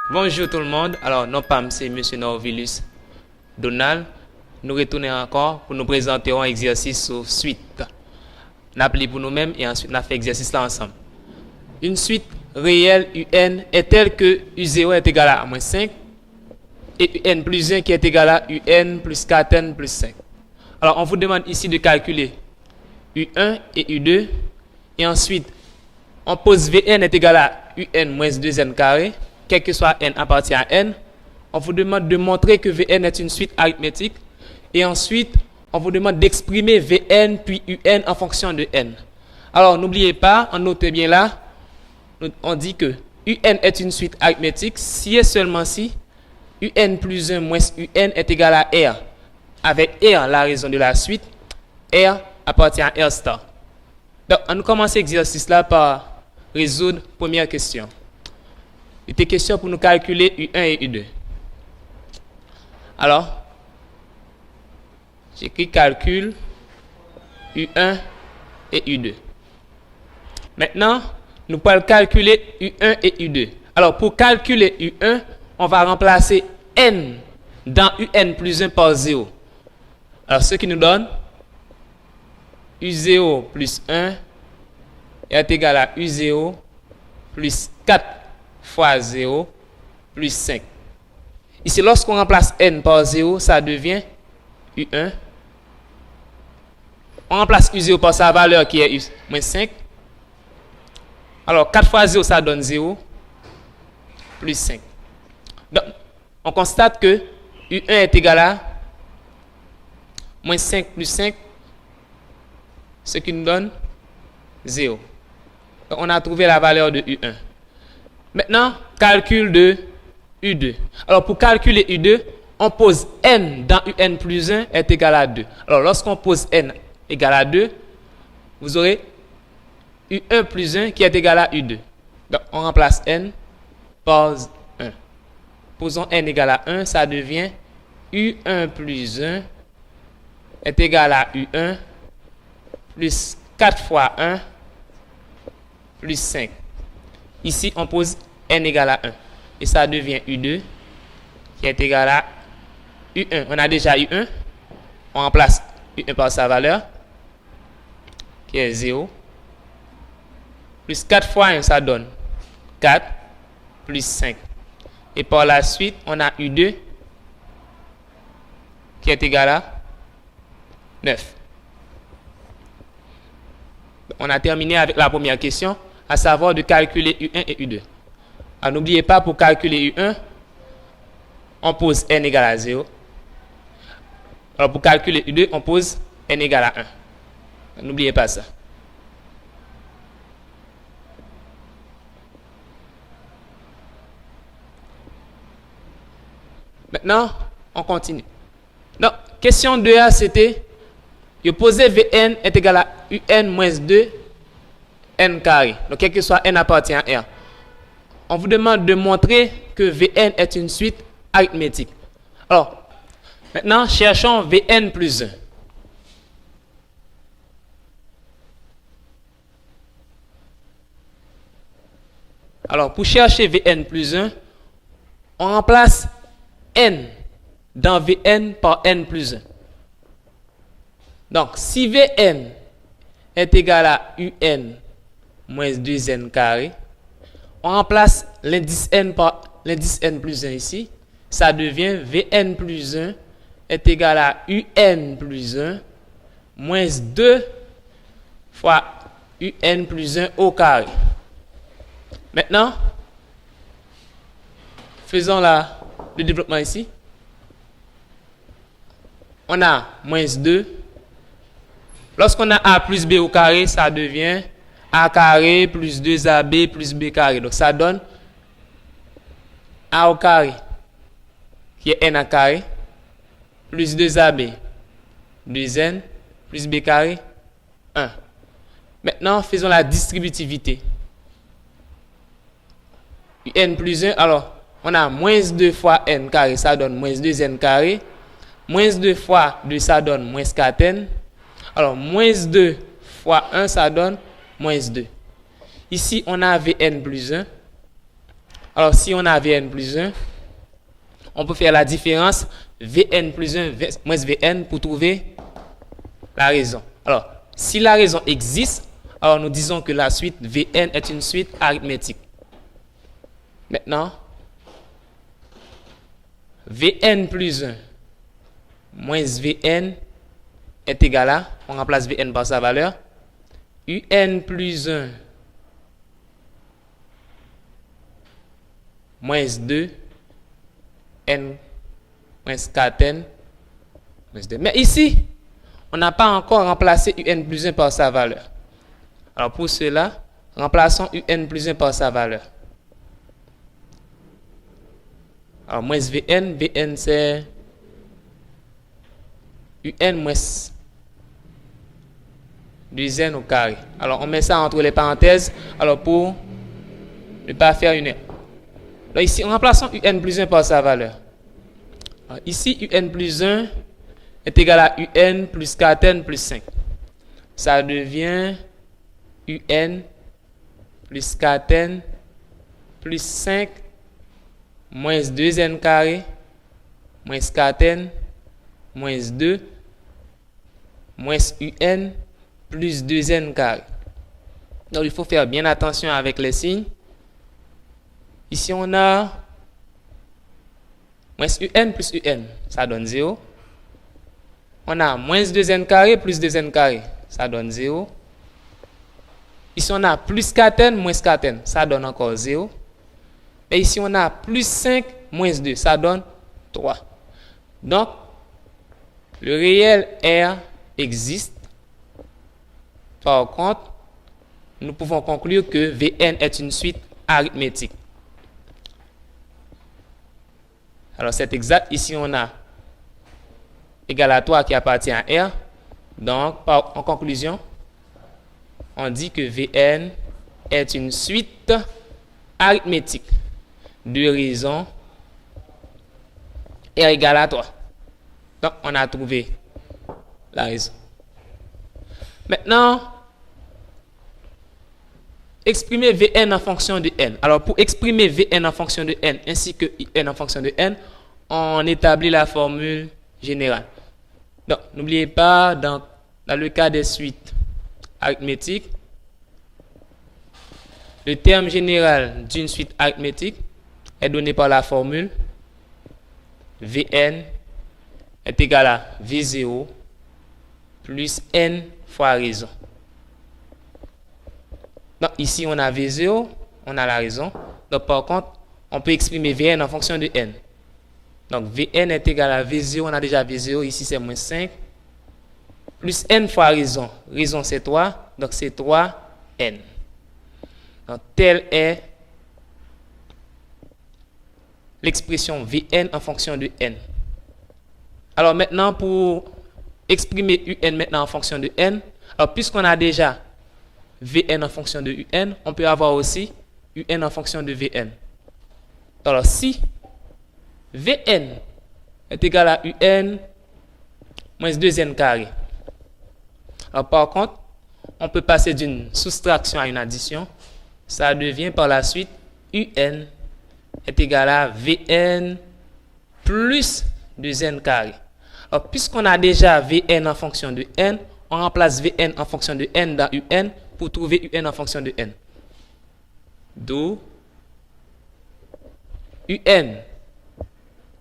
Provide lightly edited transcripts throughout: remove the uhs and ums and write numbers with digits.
Bonjour tout le monde. Alors, non pas c'est Monsieur Norvilus Donald. Nous retournons encore pour nous présenter un exercice sur suite. Nous appelons pour nous-mêmes et ensuite nous fait exercice là ensemble. Une suite réelle UN est telle que U0 est égal à moins 5 et UN plus 1 qui est égal à UN plus 4N plus 5. Alors, on vous demande ici de calculer U1 et U2 et ensuite on pose Vn est égal à UN moins 2n carré. Quel que soit n appartient à n, on vous demande de montrer que Vn est une suite arithmétique et ensuite on vous demande d'exprimer Vn puis Un en fonction de n. Alors n'oubliez pas, on note bien là, on dit que Un est une suite arithmétique si et seulement si Un plus 1 moins Un est égal à R. Avec R, la raison de la suite, R appartient à R star. Donc on commence l'exercice là par résoudre la première question. Il était question pour nous calculer U1 et U2. Alors, j'écris calcul U1 et U2. Maintenant, nous pouvons calculer U1 et U2. Alors, pour calculer U1, on va remplacer N dans UN plus 1 par 0. Alors, ce qui nous donne U0 plus 1 est égal à U0 plus 4 fois 0 plus 5. Ici, lorsqu'on remplace n par 0, ça devient U1. On remplace U0 par sa valeur qui est U moins 5. Alors, 4 fois 0, ça donne 0 plus 5. Donc, on constate que U1 est égal à moins 5 plus 5, ce qui nous donne 0. Donc, on a trouvé la valeur de U1. Maintenant, calcul de U2. Alors, pour calculer U2, on pose n dans UN plus 1 est égal à 2. Alors, lorsqu'on pose n égal à 2, vous aurez U1 plus 1 qui est égal à U2. Donc, on remplace n par 1. Posons n égal à 1, ça devient U1 plus 1 est égal à U1 plus 4 fois 1 plus 5. Ici, on pose n égale à 1. Et ça devient U2 qui est égal à U1. On a déjà U1. On remplace U1 par sa valeur qui est 0. Plus 4 fois 1, ça donne 4 plus 5. Et par la suite, on a U2 qui est égal à 9. On a terminé avec la première question, à savoir de calculer U1 et U2. Alors n'oubliez pas, pour calculer U1, on pose n égale à 0. Alors pour calculer U2, on pose n égale à 1. N'oubliez pas ça. Maintenant, on continue. Donc, question 2A, c'était, je posais Vn est égal à Un moins 2 n carré. Donc, quel que soit n appartient à R. On vous demande de montrer que Vn est une suite arithmétique. Alors, maintenant, cherchons Vn plus 1. Alors, pour chercher Vn plus 1, on remplace n dans Vn par n plus 1. Donc, si Vn est égal à Un moins 2n carré, on remplace l'indice n par l'indice n plus 1 ici. Ça devient Vn plus 1 est égal à Un plus 1 moins 2 fois Un plus 1 au carré. Maintenant, faisons le développement ici. On a moins 2. Lorsqu'on a A plus B au carré, ça devient A carré plus 2AB plus B carré. Donc ça donne A au carré, qui est N à carré, plus 2AB, 2N, plus B carré, 1. Maintenant, faisons la distributivité. N plus 1, alors, on a moins 2 fois N carré, ça donne moins 2N carré. Moins 2 fois 2, ça donne moins 4N. Alors, moins 2 fois 1, ça donne moins 2. Ici, on a Vn plus 1. Alors, si on a Vn plus 1, on peut faire la différence Vn plus 1 moins Vn pour trouver la raison. Alors, si la raison existe, alors nous disons que la suite Vn est une suite arithmétique. Maintenant, Vn plus 1 moins Vn est égal à, on remplace Vn par sa valeur, Un plus 1 moins 2, n moins 4n moins 2. Mais ici, on n'a pas encore remplacé Un plus 1 par sa valeur. Alors pour cela, remplaçons Un plus 1 par sa valeur. Alors moins Vn c'est Un moins 2n au carré. Alors on met ça entre les parenthèses, alors pour ne pas faire une erreur. Alors ici, en remplaçant Un plus 1 par sa valeur. Alors ici, Un plus 1 est égal à Un plus 4n plus 5. Ça devient Un plus 4n plus 5 moins 2n carré moins 4n moins 2 moins Un plus 2n carré. Donc il faut faire bien attention avec les signes. Ici, on a moins Un plus Un, ça donne 0. On a moins 2n carré plus 2n carré, ça donne 0. Ici, on a plus 4n moins 4n, ça donne encore 0. Et ici, on a plus 5 moins 2, ça donne 3. Donc, le réel R existe. Par contre, nous pouvons conclure que Vn est une suite arithmétique. Alors, c'est exact. Ici, on a égal à 3 qui appartient à R. Donc, en conclusion, on dit que Vn est une suite arithmétique de raisons R égale à 3. Donc, on a trouvé la raison. Maintenant, exprimer Vn en fonction de n. Alors, pour exprimer Vn en fonction de n ainsi que n en fonction de n, on établit la formule générale. Donc, n'oubliez pas, dans le cas des suites arithmétiques, le terme général d'une suite arithmétique est donné par la formule Vn est égal à V0 plus n fois raison. Donc ici on a V0, on a la raison. Donc par contre, on peut exprimer Vn en fonction de n. Donc Vn est égal à V0, on a déjà V0, ici c'est moins 5. Plus n fois raison. Raison c'est 3, donc c'est 3n. Donc telle est l'expression Vn en fonction de n. Alors maintenant pour exprimer Un maintenant en fonction de n, alors puisqu'on a déjà Vn en fonction de Un, on peut avoir aussi Un en fonction de Vn. Alors si Vn est égal à Un moins 2n carré, alors par contre, on peut passer d'une soustraction à une addition. Ça devient par la suite Un est égal à Vn plus 2n carré. Alors, puisqu'on a déjà Vn en fonction de n, on remplace Vn en fonction de n dans Un pour trouver Un en fonction de n. D'où Un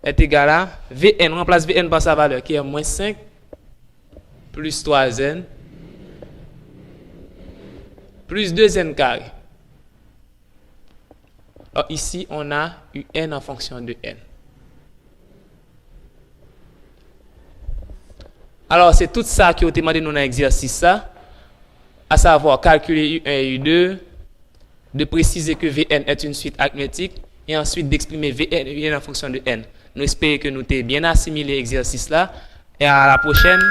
est égal à Vn, on remplace Vn par sa valeur qui est moins 5 plus 3n plus 2n carré. Alors ici, on a Un en fonction de n. Alors, c'est tout ça qui a été demandé dans l'exercice, ça, à savoir calculer U1 et U2, de préciser que Vn est une suite arithmétique, et ensuite d'exprimer Vn et Un en fonction de n. Nous espérons que nous t'ayons bien assimilé l'exercice là, et à la prochaine.